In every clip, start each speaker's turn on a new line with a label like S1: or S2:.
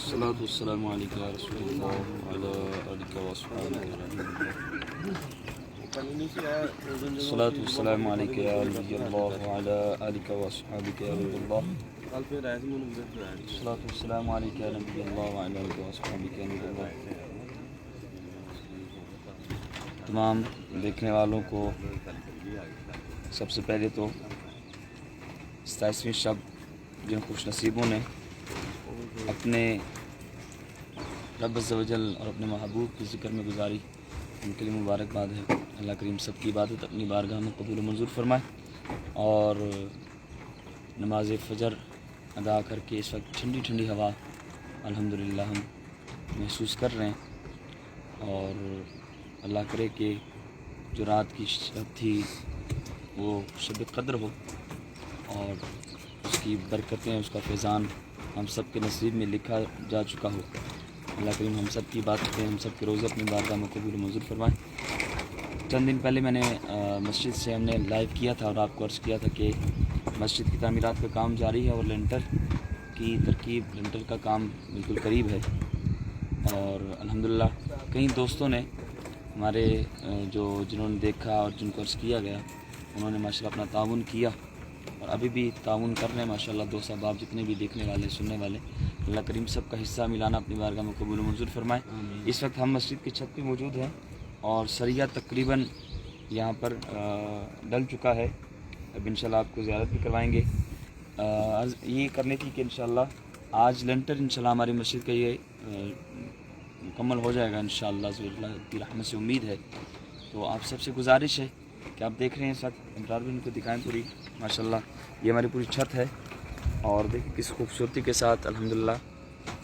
S1: الصلاة والسلام علیکم یا رسول اللہ وعلی آلک و اصحابک الصلاة والسلام علیکم یا نبی اللہ وعلی آلک و اصحابک یا رسول اللہ الصلاة والسلام علیکم یا نبی اللہ وعلی آلک و اصحابک یا رسول اللہ۔ تمام دیکھنے والوں کو سب سے پہلے تو 27ویں شب جن خوش نصیبوں نے اپنے رب عز و جل اور اپنے محبوب کی ذکر میں گزاری، ان کے لیے مبارکباد ہے۔ اللہ کریم سب کی عبادت اپنی بارگاہ میں قبول و منظور فرمائے، اور نماز فجر ادا کر کے اس وقت ٹھنڈی ٹھنڈی ہوا الحمدللہ ہم محسوس کر رہے ہیں، اور اللہ کرے کہ جو رات کی شب تھی وہ شب قدر ہو، اور اس کی برکتیں، اس کا فیضان ہم سب کے نصیب میں لکھا جا چکا ہو۔ اللہ کریم ہم سب کی بات کریں، ہم سب کے روزے اپنی بارگاہ میں قبول و منظور فرمائیں۔ چند دن پہلے میں نے مسجد سے ہم نے لائیو کیا تھا اور آپ کو عرض کیا تھا کہ مسجد کی تعمیرات کا کام جاری ہے، اور لینٹر کی ترکیب، لینٹر کا کام بالکل قریب ہے، اور الحمدللہ کئی دوستوں نے ہمارے جنہوں نے دیکھا اور جن کو عرض کیا گیا، انہوں نے ماشاءاللہ اپنا تعاون کیا، اور ابھی بھی تعاون کر رہے ہیں ماشاءاللہ۔ دوست احباب جتنے بھی دیکھنے والے، سننے والے، اللہ کریم سب کا حصہ ملانا اپنی بارگاہ میں قبول و منظور فرمائے۔ اس وقت ہم مسجد کی چھت پہ موجود ہیں، اور سریہ تقریباً یہاں پر ڈل چکا ہے۔ اب انشاءاللہ آپ کو زیارت بھی کروائیں گے۔ یہ کرنی تھی کہ انشاءاللہ آج لینٹر انشاءاللہ ہماری مسجد کا یہ مکمل ہو جائے گا انشاءاللہ، اللہ کی رحمت سے امید ہے۔ تو آپ سب سے گزارش ہے کہ آپ دیکھ رہے ہیں اس وقت امرار بھی ان کو دکھائیں پوری ماشاءاللہ، یہ ہماری پوری چھت ہے، اور دیکھیں کس خوبصورتی کے ساتھ الحمدللہ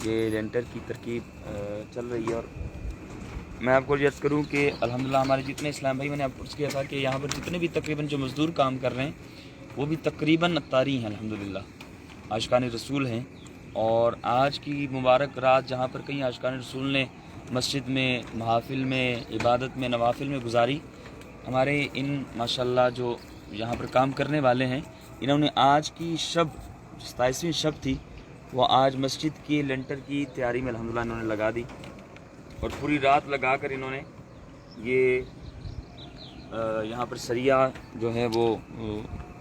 S1: یہ لینٹر کی ترکیب چل رہی ہے۔ اور میں آپ کو عرض کروں کہ الحمدللہ ہمارے جتنے اسلام بھائی، میں نے آپ کو عرض کیا تھا کہ یہاں پر جتنے بھی تقریباً جو مزدور کام کر رہے ہیں وہ بھی تقریباً اتاری ہیں الحمدللہ، عاشقان رسول ہیں۔ اور آج کی مبارک رات جہاں پر کئی عاشقان رسول نے مسجد میں، محافل میں، عبادت میں، نوافل میں گزاری، ہمارے ان ماشاءاللہ جو یہاں پر کام کرنے والے ہیں، انہوں نے آج کی شب 27ویں شب تھی، وہ آج مسجد کی لینٹر کی تیاری میں الحمدللہ انہوں نے لگا دی، اور پوری رات لگا کر انہوں نے یہ یہاں پر سریہ جو ہے وہ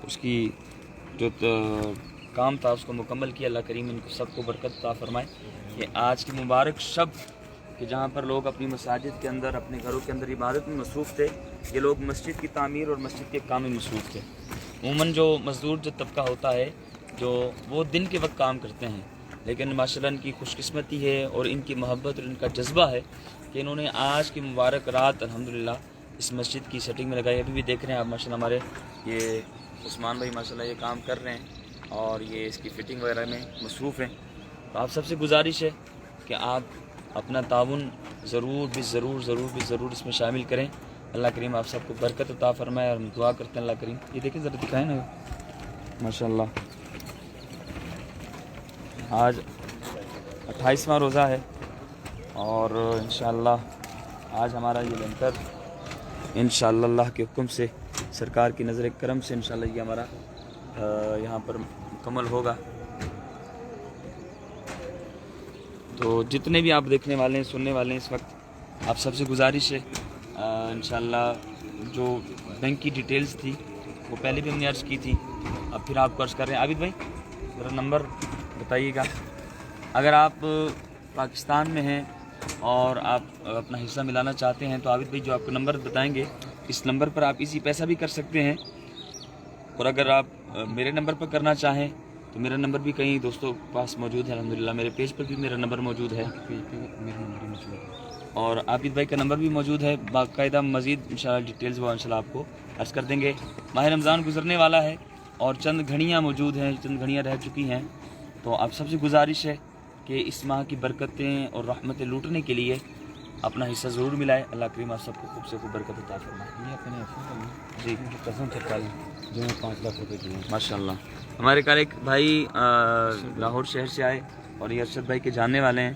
S1: اس کی جو کام تھا اس کو مکمل کیا۔ اللہ کریم ان کو سب کو برکت عطا فرمائے کہ آج کی مبارک شب کہ جہاں پر لوگ اپنی مساجد کے اندر، اپنے گھروں کے اندر عبادت میں مصروف تھے، یہ لوگ مسجد کی تعمیر اور مسجد کے کام میں مصروف تھے۔ عموماً جو مزدور جو طبقہ ہوتا ہے جو وہ دن کے وقت کام کرتے ہیں، لیکن ماشاءاللہ ان کی خوش قسمتی ہے اور ان کی محبت اور ان کا جذبہ ہے کہ انہوں نے آج کی مبارک رات الحمدللہ اس مسجد کی سیٹنگ میں لگائی۔ ابھی بھی دیکھ رہے ہیں آپ ماشاءاللہ ہمارے یہ عثمان بھائی ماشاءاللہ یہ کام کر رہے ہیں، اور یہ اس کی فٹنگ وغیرہ میں مصروف ہیں۔ تو آپ سب سے گزارش ہے کہ آپ اپنا تعاون ضرور اس میں شامل کریں۔ اللہ کریم آپ سب کو برکت عطا فرمائے، اور ہم دعا کرتے ہیں اللہ کریم۔ یہ دیکھیں ذرا دکھائیں نا ماشاءاللہ، آج 28واں روزہ ہے، اور انشاءاللہ آج ہمارا یہ لینٹر انشاءاللہ اللہ کے حکم سے، سرکار کی نظر کرم سے انشاءاللہ یہ ہمارا یہاں پر مکمل ہوگا۔ تو جتنے بھی آپ دیکھنے والے ہیں، سننے والے ہیں اس وقت، آپ سب سے گزارش ہے انشاءاللہ جو بینک کی ڈیٹیلز تھی وہ پہلے بھی ہم نے عرض کی تھی، اب پھر آپ کو عرض کر رہے ہیں۔ عابد بھائی ذرا نمبر بتائیے گا، اگر آپ پاکستان میں ہیں اور آپ اپنا حصہ ملانا چاہتے ہیں تو عابد بھائی جو آپ کو نمبر بتائیں گے، اس نمبر پر آپ اسی پیسہ بھی کر سکتے ہیں، اور اگر آپ میرے نمبر پر کرنا چاہیں تو میرا نمبر بھی کئی دوستوں کے پاس موجود ہے الحمدللہ، میرے پیج پر بھی میرا نمبر موجود ہے، اور عابد بھائی کا نمبر بھی موجود ہے باقاعدہ۔ مزید انشاءاللہ ڈیٹیلز وہ انشاءاللہ آپ کو عرض کر دیں گے۔ ماہ رمضان گزرنے والا ہے اور چند گھڑیاں موجود ہیں، چند گھڑیاں رہ چکی ہیں، تو آپ سب سے گزارش ہے کہ اس ماہ کی برکتیں اور رحمتیں لوٹنے کے لیے اپنا حصہ ضرور ملائے۔ اللہ کریم آپ سب کو خوب سے خوب برکت عطا فرمائے۔ جی
S2: قسم سے کل جو 5 لاکھ روپے دیے
S1: ماشاءاللہ، ہمارے کل ایک بھائی لاہور شہر سے آئے، اور یہ ارشد بھائی کے جاننے والے ہیں،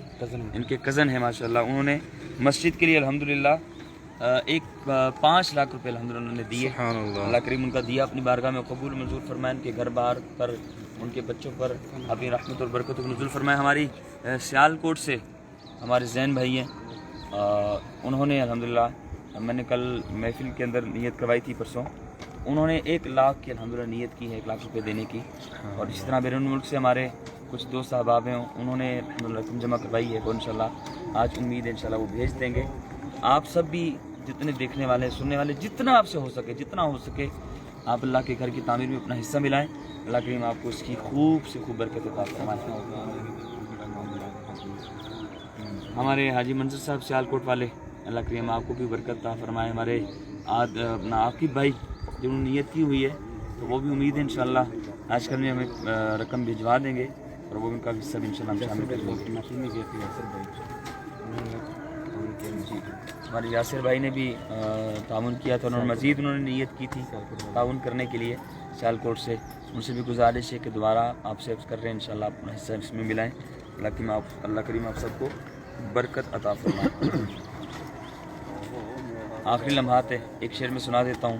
S1: ان کے کزن ہیں ماشاءاللہ، انہوں نے مسجد کے لیے الحمدللہ ایک 5 لاکھ روپے الحمدللہ انہوں نے دیے.
S2: سبحان اللہ.
S1: اللہ کریم ان کا دیا اپنی بارگاہ میں قبول منظور فرمائے. ان کے گھر بار پر ان کے بچوں پر اپنی رحمت اور برکت کو نزول فرمائے. ہماری سیال کوٹ سے ہمارے زین بھائی ہیں, انہوں نے الحمدللہ, میں نے کل محفل کے اندر نیت کروائی تھی پرسوں, انہوں نے 1 لاکھ کی الحمدللہ نیت کی ہے 1 لاکھ روپے دینے کی. اور اسی طرح بیرون ملک سے ہمارے کچھ دوست احباب ہیں, انہوں نے الحمدللہ رقم جمع کروائی ہے, وہ انشاءاللہ آج امید ہے انشاءاللہ وہ بھیج دیں گے. آپ سب بھی جتنے دیکھنے والے سننے والے جتنا آپ سے ہو سکے, جتنا ہو سکے, آپ اللہ کے گھر کی تعمیر میں اپنا حصہ ملائیں. اللہ کریم آپ کو اس کی خوب سے خوب برکت عطا فرمائے. ہمارے حاجی منظر صاحب سیال کوٹ والے, اللہ کریم آپ کو بھی برکت عطا فرمائے. ہمارے اپنا عاقب بھائی جنہوں نے نیت کی ہوئی ہے, تو وہ بھی امید ہے انشاءاللہ آج کل میں ہمیں رقم بھجوا دیں گے, اور وہ بھی ان کا حصہ بھی انشاءاللہ ہم شامل کر دیں گے. ہمارے یاسر بھائی نے بھی تعاون کیا تھا, مزید انہوں نے نیت کی تھی تعاون کرنے کے لیے سیال کوٹ سے. ان سے بھی گزارش ہے کہ دوبارہ آپ سے کر رہے ہیں انشاءاللہ اپنا حصہ اس میں ملائیں. اللہ کریم آپ سب کو برکت عطا فرمائے. آخری لمحات ہے, ایک شعر میں سنا دیتا ہوں.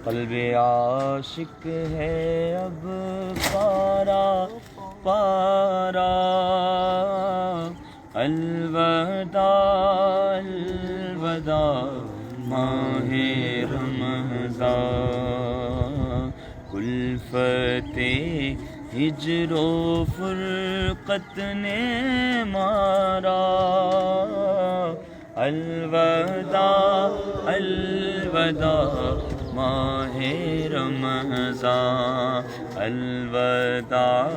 S1: قلب عاشق ہے اب پارا پارا, الوداع الوداع ماہ رمضان, کلفت ہجر و فرقت نے مارا, الوداع الوداع ماہ رمضان, الوداع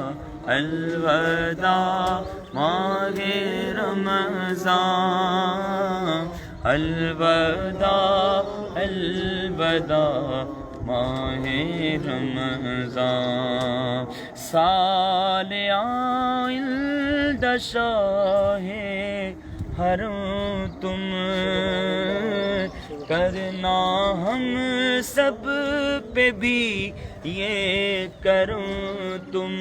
S1: الوداع ماہ رمضان, الوداع الوداع ماہ رمضان. سال آئند شاہ حرم تم کرنا ہم سب پہ بھی یہ کرم تم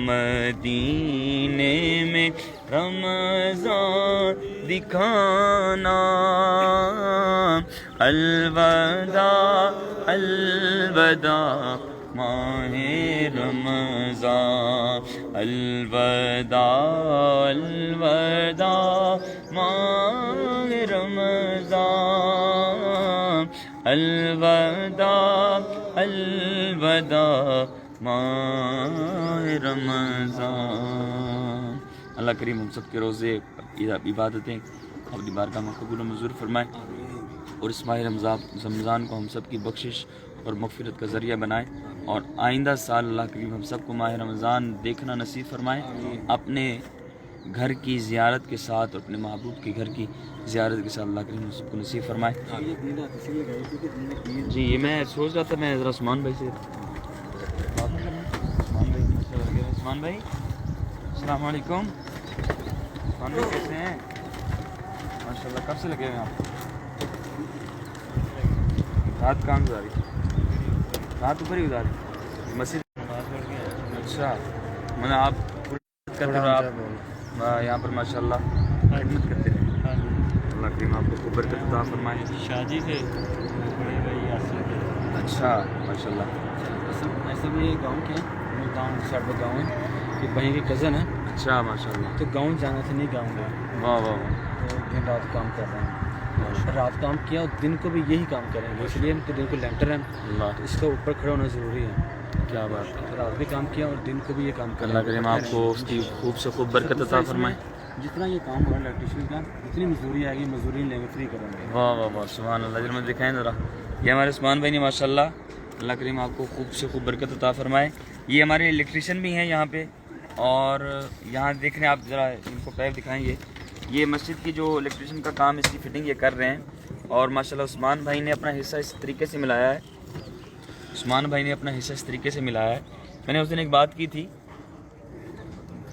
S1: مدینے میں رمضان دکھانا, الوداع الوداع ماہ رمضان, الوداع الوداع ماہ رمضان, الوداع الوداع ماہ رمضان. اللہ کریم ہم سب کے روزے عبادتیں اپنی بارگاہ میں قبول و منظور فرمائے, اور اس ماہ رمضان کو ہم سب کی بخشش اور مغفرت کا ذریعہ بنائے, اور آئندہ سال اللہ کریم ہم سب کو ماہ رمضان دیکھنا نصیب فرمائے, اپنے گھر کی زیارت کے ساتھ اور اپنے محبوب کے گھر کی زیارت کے ساتھ اللہ کریم ہم سب کو نصیب فرمائے. جی یہ میں سوچ رہا تھا, میں ذرا عثمان بھائی سے عثمان بھائی السلام علیکم. عثمان بھائی کیسے ہیں؟ ماشاء اللہ. کب سے لگے ہوئے آپ؟ رات کام گزاری, رات اوپر ہی گزاری مسجد. اچھا, میں نے آپ کرتے ہو, آپ یہاں پر ماشاء اللہ خدمت کرتے ہیں. اللہ کریم آپ کو برکت عطا فرمائے.
S2: شادی سے
S1: اچھا ماشاء اللہ.
S2: ایسا بھی گاؤں کے ہیں, گاؤں ساڑھ گاؤں ہے, کہ بھائی کی کزن ہے.
S1: اچھا ماشاء اللہ.
S2: تو گاؤں جانا تھا, نہیں گاؤں گیا.
S1: واہ واہ واہ.
S2: تو دن رات کام کر رہے ہیں, رات کام کیا اور دن کو بھی یہی کام کریں گے, اس لیے ان کو دن کو لینٹر ہے,
S1: اللہ
S2: تو اس کا اوپر کھڑا ہونا ضروری ہے.
S1: کیا بات ہے.
S2: رات بھی کام کیا اور دن کو بھی یہ کام کریں.
S1: اللہ کریم آپ کو اس کی خوب سے خوب برکت عطا فرمائے.
S2: جتنا یہ کام ہو رہا ہے الیکٹریشین کا, جتنی مزدوری آئے گی مزدوری لیں گے, فری کریں گے.
S1: واہ واہ واہ سبحان اللہ. جب میں دکھائیں ذرا, یہ ہمارے عثمان بھائی نے ماشاء اللہ, اللہ کریم آپ کو خوب سے خوب برکت عطا فرمائے. یہ ہمارے الیکٹریشین بھی ہیں یہاں پہ, اور یہاں دیکھ رہے ہیں آپ, ذرا ان کو پیپ دکھائیں. یہ مسجد کی جو الیکٹریشین کا کام, اس کی فٹنگ یہ کر رہے ہیں, اور ماشاء اللہ عثمان بھائی نے اپنا حصہ اس طریقے سے ملایا ہے. عثمان بھائی نے اپنا حصہ اس طریقے سے ملایا ہے. میں نے اس دن ایک بات کی تھی,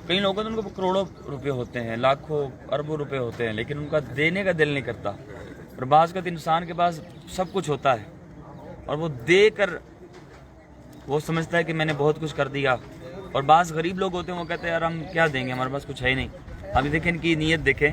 S1: کئی لوگوں تو ان کو کروڑوں روپے ہوتے ہیں, لاکھوں اربوں روپے ہوتے ہیں, لیکن ان کا دینے کا دل نہیں کرتا. اور بعض کا انسان کے پاس سب کچھ ہوتا ہے, اور وہ دے کر وہ سمجھتا ہے کہ میں نے بہت کچھ کر دیا. اور بعض غریب لوگ ہوتے ہیں, وہ کہتے ہیں یار ہم کیا دیں گے, ہمارے پاس کچھ ہے ہی نہیں. ابھی دیکھیں ان کی نیت دیکھیں,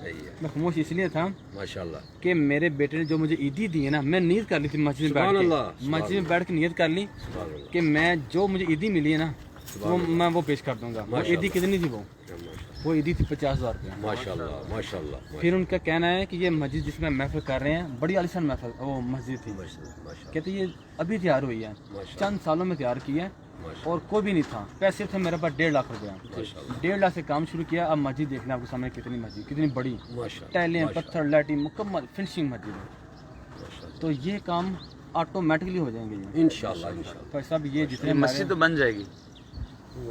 S3: صحیح ہے
S2: میں خاموش اس لیے تھا
S3: ماشاءاللہ
S2: کہ میرے بیٹے نے جو مجھے عیدی دی ہے نا، میں نیت کر لی تھی مسجد میں
S3: سبحان
S2: بیٹھ
S3: اللہ،
S2: کے، مسجد میں بیٹھ کے نیت کر لی
S3: سبحان اللہ
S2: کہ میں جو مجھے عیدی ملی ہے نا وہ میں وہ پیش کر دوں گا۔ وہ عیدی کتنی تھی؟ وہ عیدی تھی 50,000 روپے۔
S3: ماشاءاللہ ماشاءاللہ
S2: پھر ان کا کہنا ہے کہ یہ مسجد جس میں محفل کر رہے ہیں بڑی عالیشان محفل وہ مسجد تھی،
S3: ماشاءاللہ
S2: کہتے یہ ابھی تیار ہوئی ہے، چند سالوں میں تیار کی ہے اور کوئی بھی نہیں تھا، پیسے تھے میرے پاس 1.5 لاکھ روپیہ، 1.5 لاکھ سے کام شروع کیا۔ اب مسجد دیکھ لیں آپ کے سامنے کتنی مسجد، کتنی بڑی، ٹائلیں پتھر لائٹنگ مکمل فنشنگ مسجد ہے۔ تو یہ کام آٹومیٹکلی ہو جائیں گے
S3: انشاءاللہ
S2: پر صاحب یہ جتنے
S1: مسجد تو بن جائے گی،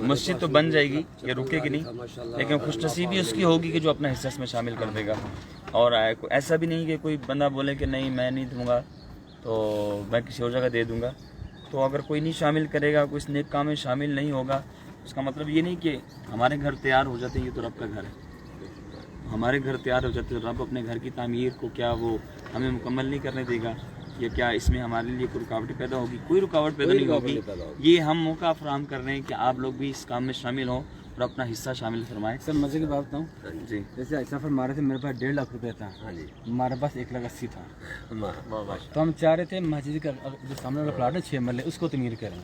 S1: مسجد تو بن جائے گی، یہ رکے گی نہیں، لیکن خوش نصیبی اس کی ہوگی کہ جو اپنا حصہ اس میں شامل کر دے گا۔ اور ایسا بھی نہیں کہ کوئی بندہ بولے کہ نہیں میں نہیں دوں گا تو میں کسی اور جگہ دے دوں گا۔ تو اگر کوئی نہیں شامل کرے گا، کوئی اس نیک کام میں شامل نہیں ہوگا، اس کا مطلب یہ نہیں کہ ہمارے گھر تیار ہو جاتے ہیں، یہ تو رب کا گھر ہے، ہمارے گھر تیار ہو جاتے ہیں، رب اپنے گھر کی تعمیر کو کیا وہ ہمیں مکمل نہیں کرنے دے گا، یا کیا اس میں ہمارے لیے کوئی رکاوٹ پیدا ہوگی؟ کوئی رکاوٹ پیدا نہیں ہوگی۔ یہ ہم موقع فراہم کر رہے ہیں کہ آپ لوگ بھی اس کام میں شامل ہوں اور اپنا حصہ شامل فرمائیں۔
S2: سر مزے کی بات بتاؤں،
S1: جی
S2: جیسے ایسا فرما رہے تھے میرے پاس 1.5 لاکھ روپے تھا، ہمارے پاس 1,80,000 تھا، تو ہم چاہ رہے تھے مسجد کا جو سامنے والا پلاٹ ہے 6 مرلے اس کو تعمیر کریں۔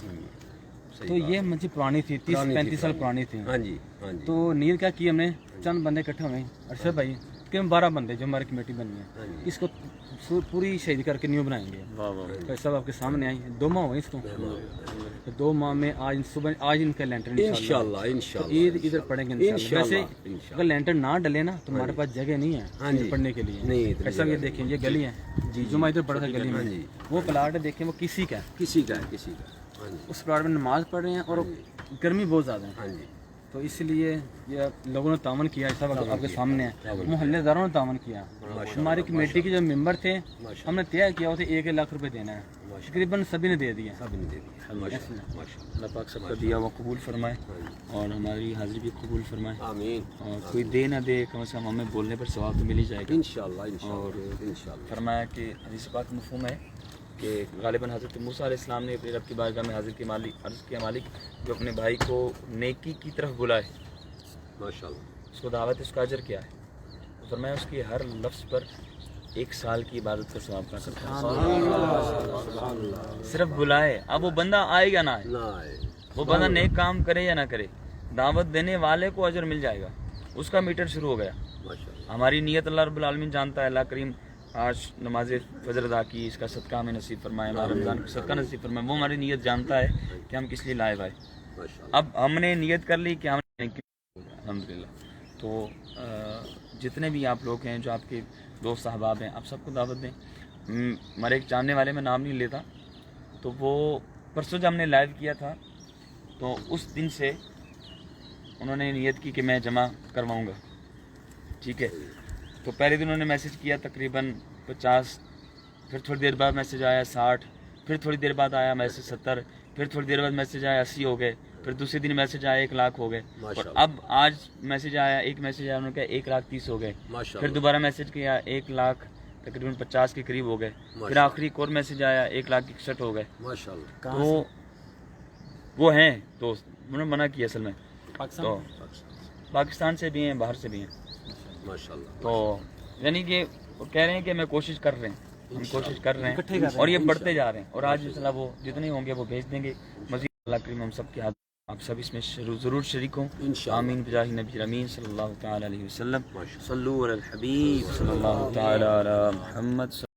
S2: تو یہ مسجد پرانی تھی، 30-35 سال پرانی تھی، تو نیت کیا کی ہم نے، چند بندے اکٹھے ہوئے، ارشد بھائی کہ 12 بندے جو ہماری کمیٹی بنی ہے، اس کو پوری شہید کر کے نیو بنائیں گے۔ تو سب آپ کے سامنے آئی، 2 ماہ ہوئے اس کو، 2 ماہ میں آج صبح آج ان کا لینٹر انشاءاللہ عید ادھر پڑیں گے انشاءاللہ۔ ویسے اگر لینٹر نہ ڈلے نا تو ہمارے پاس جگہ نہیں ہے پڑھنے کے لیے۔ ایسا یہ دیکھیں یہ گلی ہے جو میں ادھر پڑھا تھا گلی میں، وہ پلاٹ ہے دیکھیں وہ کسی کا ہے، اس پلاٹ میں نماز پڑھ رہے ہیں اور گرمی بہت زیادہ ہے، تو اس لیے یہ لوگوں نے تعاون کیا، ایسا آپ کے سامنے ہے، محلے داروں نے تعاون کیا۔ ہماری کمیٹی کے جو ممبر تھے ہم نے طے کیا ہوتے 1 لاکھ روپے دینا ہے، تقریباً سبھی نے دے دیا۔
S1: اللہ پاک سب کا دیا ہوا قبول فرمائے اور ہماری حاضری بھی قبول فرمائے،
S3: آمین۔
S1: اور کوئی دے نہ دے کم از کم ہمیں بولنے پر ثواب تو مل ہی جائے گا۔
S3: انشاءاللہ
S1: اور فرمایا کہ حدیث پاک مفہوم ہے کہ غالباً حضرت موسیٰ علیہ السلام نے اپنے رب کی بارگاہ میں حاضر کی عرض کیا مالک جو اپنے بھائی کو نیکی کی طرف بلائے
S3: ماشاءاللہ
S1: اس کو دعوت اس کا اجر کیا ہے؟ فرمایا اس کی ہر لفظ پر 1 سال کی عبادت کا ثواب کا کرتا ہے، صرف بلائے۔ اب وہ بندہ آئے گا نہ آئے، وہ بندہ نیک کام کرے یا نہ کرے، دعوت دینے والے کو اجر مل جائے گا، اس کا میٹر شروع ہو گیا۔ ہماری نیت اللہ رب العالمین جانتا ہے، اللہ کریم آج نماز فجر ادا کی، اس کا صدقہ ہمیں نصیب فرمائے، ہمارا رمضان کا صدقہ نصیب فرمائے، وہ ہماری نیت جانتا ہے کہ ہم کس لیے لائے آئے۔ اب ہم نے نیت کر لی کہ ہم نے الحمدللہ۔ تو جتنے بھی آپ لوگ ہیں جو آپ کے دوست احباب ہیں آپ سب کو دعوت دیں۔ ہمارے ایک جاننے والے میں نام نہیں لیتا، تو وہ پرسوں جب ہم نے لائیو کیا تھا تو اس دن سے انہوں نے نیت کی کہ میں جمع کرواؤں گا، ٹھیک ہے۔ تو پہلے دن انہوں نے میسج کیا تقریباً 50، پھر تھوڑی دیر بعد میسج آیا 60، پھر تھوڑی دیر بعد آیا میسج 70، پھر تھوڑی دیر بعد میسج آیا 80 ہو گئے، پھر دوسرے دن میسج آیا 1 لاکھ ہو گئے، اور اب آج میسج آیا ایک میسج آیا انہوں نے کہا 1,30,000 ہو گئے، پھر دوبارہ میسج کیا 1 لاکھ تقریباً 50 کے قریب ہو گئے، پھر آخری ایک اور میسج آیا 1,61,000 ہو گئے۔ تو وہ ہیں دوست، انہوں نے منع کیا اصل میں، تو پاکستان سے بھی ہیں باہر سے بھی ہیں، تو یعنی کہ وہ کہہ رہے ہیں کہ میں کوشش کر رہے ہیں، ہم کوشش کر رہے ہیں اور یہ بڑھتے جا رہے ہیں، اور آج انشاءاللہ وہ جتنے ہوں گے وہ بھیج دیں گے مزید۔ اللہ کریم ہم سب کے ہاتھ آپ سب اس میں ضرور شریک ہوں، آمین بجاہ نبی امین صلی اللہ تعالی علیہ وسلم، صلو علی الحبیب صلی اللہ تعالی علی محمد۔